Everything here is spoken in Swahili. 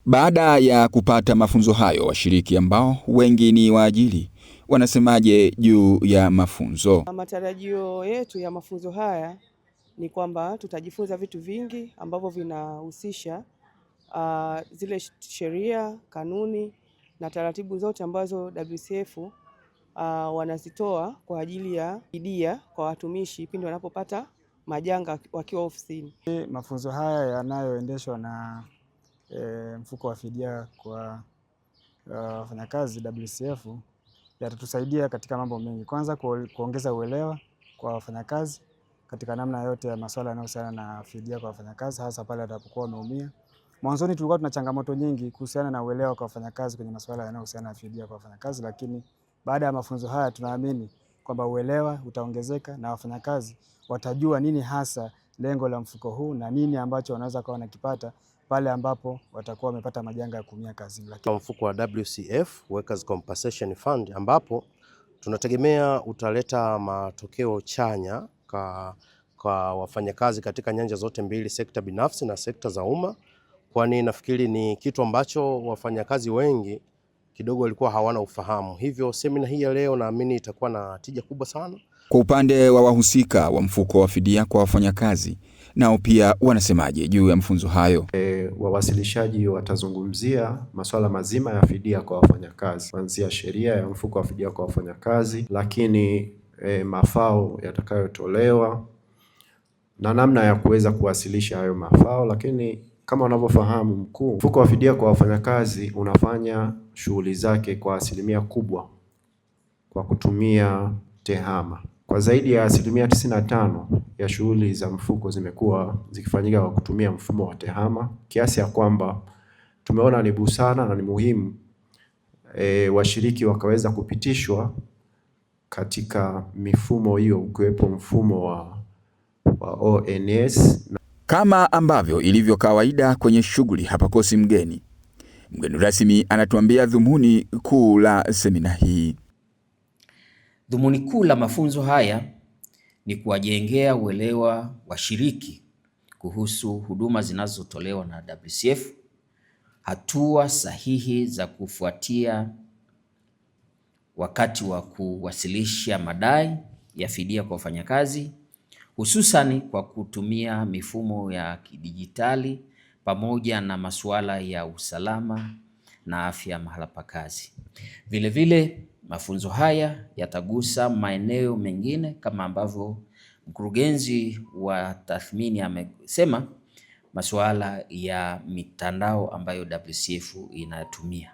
Baada ya kupata mafunzo hayo, washiriki ambao wengi ni waajiri wanasemaje juu ya mafunzo? Matarajio yetu ya mafunzo haya ni kwamba tutajifunza vitu vingi ambavyo vinahusisha zile sheria, kanuni na taratibu zote ambazo WCF wanazitoa kwa ajili ya fidia kwa watumishi pindi wanapopata majanga wakiwa ofisini. Mafunzo haya yanayoendeshwa na mfuko wa fidia kwa wafanyakazi WCF yatatusaidia katika mambo mengi. Kwanza kuongeza uelewa kwa wafanyakazi katika namna yote ya masuala yanayohusiana na fidia kwa wafanyakazi, hasa pale watakapokuwa wameumia. Mwanzoni tulikuwa tuna changamoto nyingi kuhusiana na uelewa kwa wafanyakazi kwenye masuala yanayohusiana na fidia kwa wafanyakazi, lakini baada ya mafunzo haya tunaamini kwamba uelewa utaongezeka na wafanyakazi watajua nini hasa lengo la mfuko huu na nini ambacho wanaweza kuwa wanakipata pale ambapo watakuwa wamepata majanga ya kuumia kazini. Mfuko wa WCF Workers Compensation Fund, ambapo tunategemea utaleta matokeo chanya kwa wafanyakazi katika nyanja zote mbili, sekta binafsi na sekta za umma, kwani nafikiri ni kitu ambacho wafanyakazi wengi kidogo walikuwa hawana ufahamu. Hivyo semina hii ya leo naamini itakuwa na tija kubwa sana. Kwa upande wa wahusika wa mfuko wa fidia kwa wafanyakazi, nao pia wanasemaje juu ya mafunzo hayo? Wawasilishaji watazungumzia masuala mazima ya fidia kwa wafanyakazi, kuanzia sheria ya mfuko wa fidia kwa wafanyakazi, lakini mafao yatakayotolewa na namna ya kuweza kuwasilisha hayo mafao. Lakini kama unavyofahamu mfuko wa fidia kwa wafanyakazi unafanya shughuli zake kwa asilimia kubwa kwa kutumia tehama. Kwa zaidi ya 95% ya shughuli za mfuko zimekuwa zikifanyika kwa kutumia mfumo wa tehama, kiasi ya kwamba tumeona ni busara na ni muhimu washiriki wakaweza kupitishwa katika mifumo hiyo, ukiwepo mfumo wa ONS. Kama ambavyo ilivyo kawaida kwenye shughuli, hapakosi mgeni. Mgeni rasmi anatuambia dhumuni kuu la semina hii. Dhumuni kuu la mafunzo haya ni kuwajengea uelewa washiriki kuhusu huduma zinazotolewa na WCF, hatua sahihi za kufuatia wakati wa kuwasilisha madai ya fidia kwa wafanyakazi, hususani kwa kutumia mifumo ya kidijitali, pamoja na masuala ya usalama na afya mahala pa kazi. Vilevile mafunzo haya yatagusa maeneo mengine kama ambavyo mkurugenzi wa tathmini amesema, masuala ya mitandao ambayo WCF inatumia.